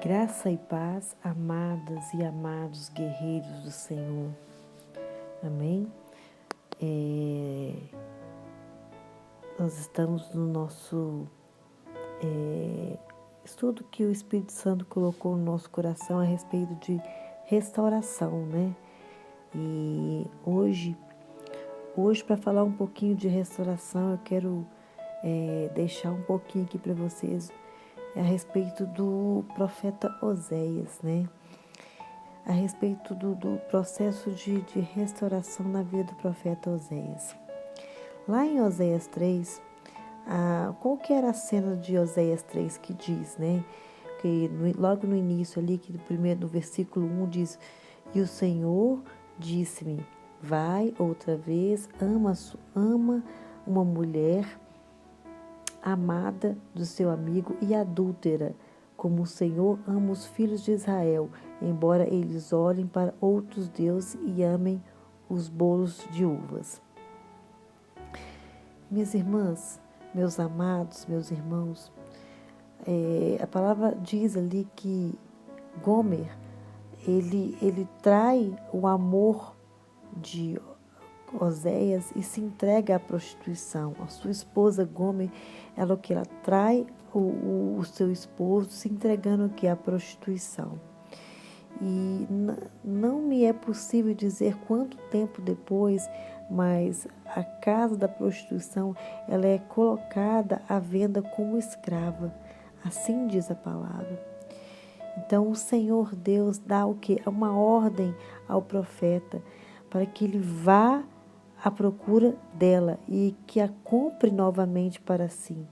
Graça e paz, amadas e amados guerreiros do Senhor. Amém? Nós estamos no nosso estudo que o Espírito Santo colocou no nosso coração a respeito de restauração, né? E hoje para falar um pouquinho de restauração, eu quero deixar um pouquinho aqui para vocês a respeito do profeta Oséias, né? A respeito do processo de restauração na vida do profeta Oséias. Lá em Oséias 3, qual que era a cena de Oséias 3 que diz, né? Que logo no início ali, que do versículo 1 diz: "E o Senhor disse-me, vai outra vez, ama uma mulher amada do seu amigo e adúltera, como o Senhor ama os filhos de Israel, embora eles olhem para outros deuses e amem os bolos de uvas." Minhas irmãs, meus amados, meus irmãos, a palavra diz ali que Gomer, ele trai o amor de Oséias e se entrega à prostituição. A sua esposa Gomer, ela trai o seu esposo se entregando à prostituição. E não me é possível dizer quanto tempo depois, mas a casa da prostituição, ela é colocada à venda como escrava. Assim diz a palavra. Então o Senhor Deus dá o quê? Uma ordem ao profeta para que ele vá à procura dela e que a compre novamente para si,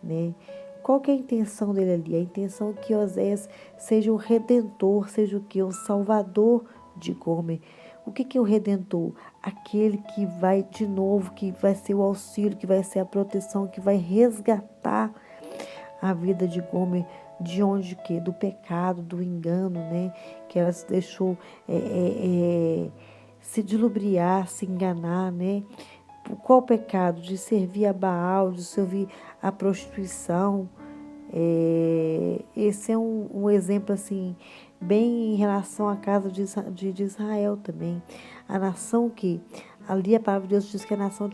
né? Qual que é a intenção dele ali? A intenção é que Oséias seja o redentor, seja o que? O salvador de Gomer. O que é o redentor? Aquele que vai de novo, que vai ser o auxílio, que vai ser a proteção, que vai resgatar a vida de Gomer. De onde que? Do pecado, do engano, né? Que ela se deixou se dilubriar, se enganar, né? Qual o pecado? De servir a Baal, de servir a prostituição. Esse é um exemplo assim, bem em relação à casa de Israel também. A nação que, ali a palavra de Deus diz que a nação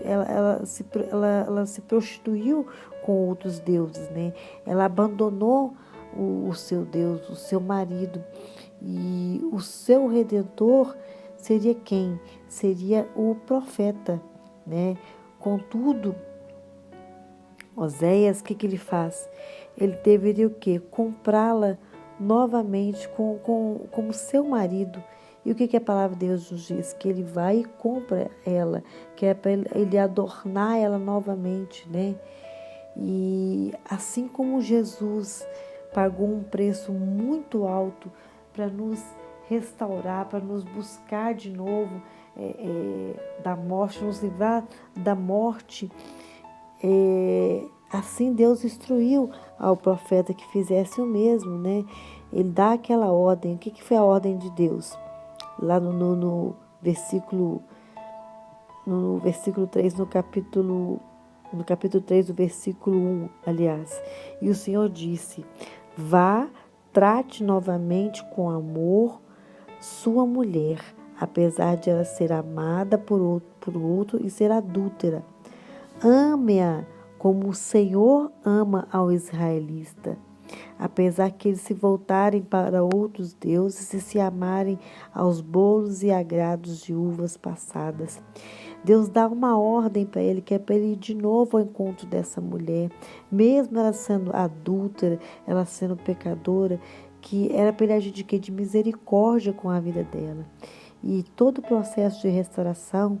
ela se prostituiu com outros deuses, né? Ela abandonou o seu Deus, o seu marido. E o seu redentor seria quem? Seria o profeta, né? Contudo, Oséias, o que ele faz? Ele deveria o quê? Comprá-la novamente como seu marido. E o que a palavra de Deus nos diz? Que ele vai e compra ela, que é para ele adornar ela novamente, né? E assim como Jesus pagou um preço muito alto para nos restaurar, para nos buscar de novo da morte, nos livrar da morte, assim Deus instruiu ao profeta que fizesse o mesmo, né? Ele dá aquela ordem. O que foi a ordem de Deus? Lá no versículo 3, no capítulo 3, do versículo 1, aliás. E o Senhor disse: vá, trate novamente com amor sua mulher, apesar de ela ser amada por outro e ser adúltera. Ame-a como o Senhor ama ao israelita, apesar que eles se voltarem para outros deuses e se amarem aos bolos e agrados de uvas passadas. Deus dá uma ordem para ele, que é para ele ir de novo ao encontro dessa mulher, mesmo ela sendo adúltera, ela sendo pecadora, que era para ele agir de misericórdia com a vida dela. E todo o processo de restauração,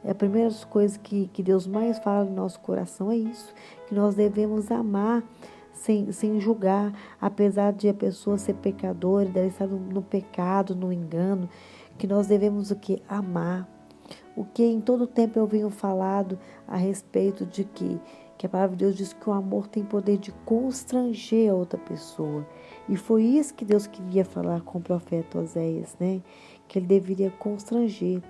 a primeira coisa que Deus mais fala no nosso coração é isso, que nós devemos amar sem julgar, apesar de a pessoa ser pecadora, dela estar no pecado, no engano, que nós devemos o que? Amar. O que em todo tempo eu venho falado a respeito de que a palavra de Deus diz que o amor tem poder de constranger a outra pessoa. E foi isso que Deus queria falar com o profeta Oséias, né? Que ele deveria constranger.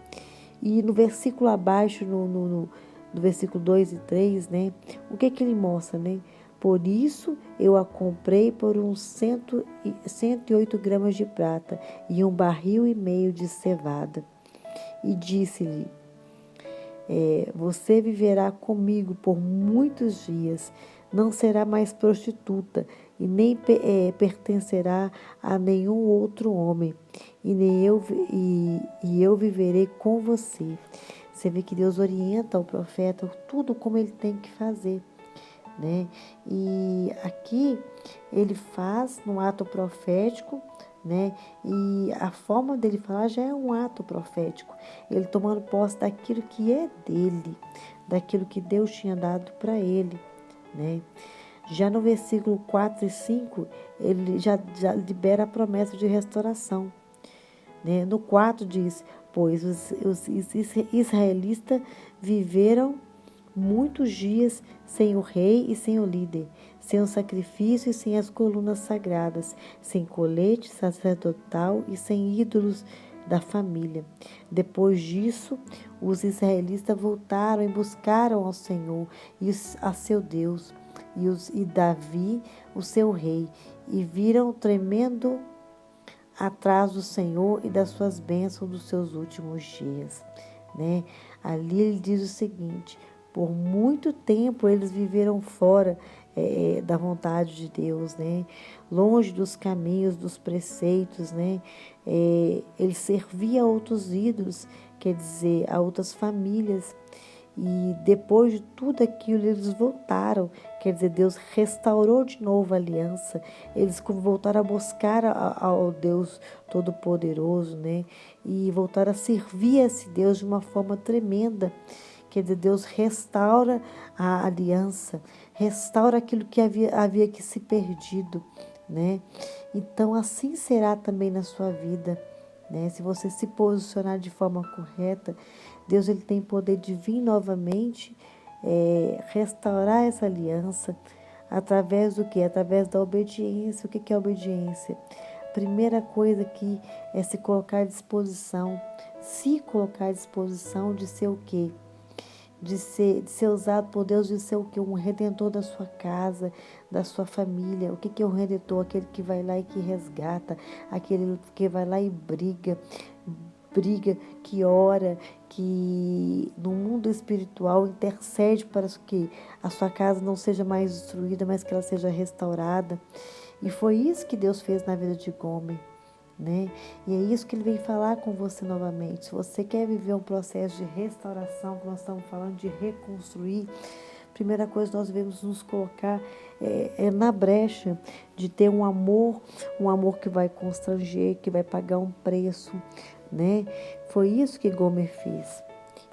E no versículo abaixo, no versículo 2 e 3, né? O que ele mostra, né? Por isso eu a comprei por uns 108 gramas de prata e 1,5 barril de cevada. E disse-lhe, você viverá comigo por muitos dias, não será mais prostituta e nem pertencerá a nenhum outro homem, e eu viverei com você. Você vê que Deus orienta o profeta tudo como ele tem que fazer, né? E aqui ele faz no ato profético, né? E a forma dele falar já é um ato profético. Ele tomando posse daquilo que é dele, daquilo que Deus tinha dado para ele, né? Já no versículo 4 e 5, ele já libera a promessa de restauração, né? No 4 diz, pois os israelitas viveram muitos dias sem o rei e sem o líder, sem o sacrifício e sem as colunas sagradas, sem colete sacerdotal e sem ídolos da família. Depois disso, os israelitas voltaram e buscaram ao Senhor e a seu Deus e Davi, o seu rei, e viram tremendo atrás do Senhor e das suas bênçãos dos seus últimos dias, né? Ali ele diz o seguinte: por muito tempo eles viveram fora da vontade de Deus, né? Longe dos caminhos, dos preceitos, né? Ele servia a outros ídolos, quer dizer, a outras famílias. E depois de tudo aquilo, eles voltaram. Quer dizer, Deus restaurou de novo a aliança. Eles voltaram a buscar ao Deus Todo-Poderoso, né? E voltaram a servir a esse Deus de uma forma tremenda. Quer dizer, Deus restaura a aliança, restaura aquilo que havia que se perdido, né? Então, assim será também na sua vida, né? Se você se posicionar de forma correta, Deus ele tem poder de vir novamente, restaurar essa aliança, através do quê? Através da obediência. O que é obediência? Primeira coisa aqui é se colocar à disposição. Se colocar à disposição de ser o quê? De ser usado por Deus, de ser o quê? Um redentor da sua casa, da sua família. O que é um redentor? Aquele que vai lá e que resgata, aquele que vai lá e briga, que ora, que no mundo espiritual intercede para que a sua casa não seja mais destruída, mas que ela seja restaurada. E foi isso que Deus fez na vida de Gomer, né? E é isso que ele vem falar com você novamente. Se você quer viver um processo de restauração, que nós estamos falando de reconstruir, primeira coisa nós devemos nos colocar na brecha de ter um amor que vai constranger, que vai pagar um preço, né? Foi isso que Gomer fez.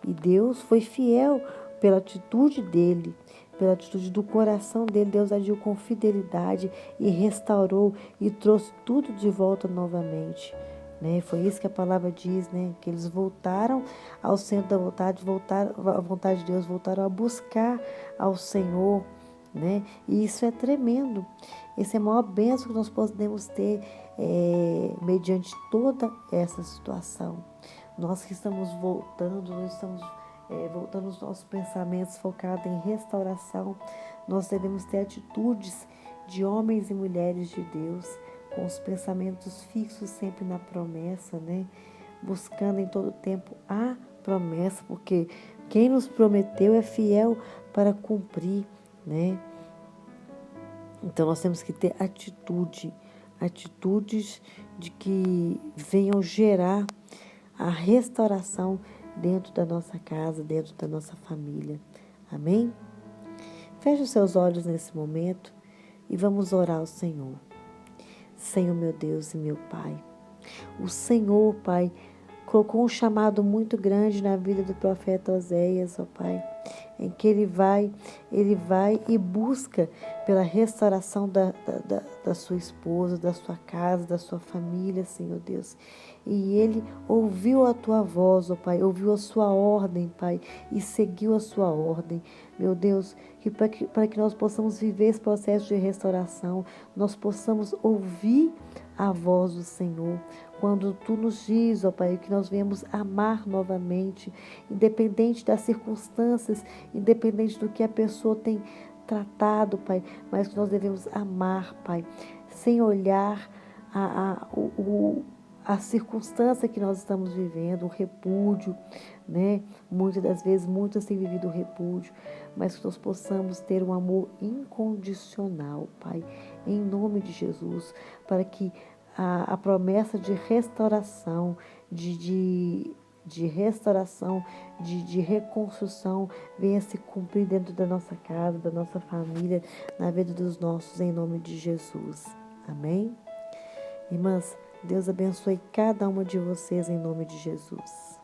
E Deus foi fiel pela atitude dele, pela atitude do coração dele. Deus agiu com fidelidade e restaurou e trouxe tudo de volta novamente, né? Foi isso que a palavra diz, né? Que eles voltaram ao centro da vontade, voltaram à vontade de Deus, voltaram a buscar ao Senhor, né? E isso é tremendo. Esse é a maior bênção que nós podemos ter mediante toda essa situação. Nós que estamos voltando, nós estamos voltando os nossos pensamentos focados em restauração, nós devemos ter atitudes de homens e mulheres de Deus, com os pensamentos fixos sempre na promessa, né? Buscando em todo tempo a promessa, porque quem nos prometeu é fiel para cumprir, né? Então nós temos que ter atitudes de que venham gerar a restauração dentro da nossa casa, dentro da nossa família. Amém? Feche os seus olhos nesse momento e vamos orar ao Senhor. Senhor, meu Deus e meu Pai, o Senhor, Pai, colocou um chamado muito grande na vida do profeta Oséias, ó Pai, em que ele vai e busca pela restauração da sua esposa, da sua casa, da sua família, Senhor Deus. E ele ouviu a tua voz, ó Pai, ouviu a sua ordem, Pai, e seguiu a sua ordem. Meu Deus, para que nós possamos viver esse processo de restauração, nós possamos ouvir a voz do Senhor. Quando Tu nos diz, ó Pai, que nós venhamos amar novamente, independente das circunstâncias, independente do que a pessoa tratado, Pai, mas que nós devemos amar, Pai, sem olhar a circunstância que nós estamos vivendo, o repúdio, né? Muitas das vezes, muitas têm vivido o repúdio, mas que nós possamos ter um amor incondicional, Pai, em nome de Jesus, para que a promessa de restauração, de restauração, de reconstrução venha se cumprir dentro da nossa casa, da nossa família, na vida dos nossos, em nome de Jesus. Amém? Irmãs, Deus abençoe cada uma de vocês em nome de Jesus.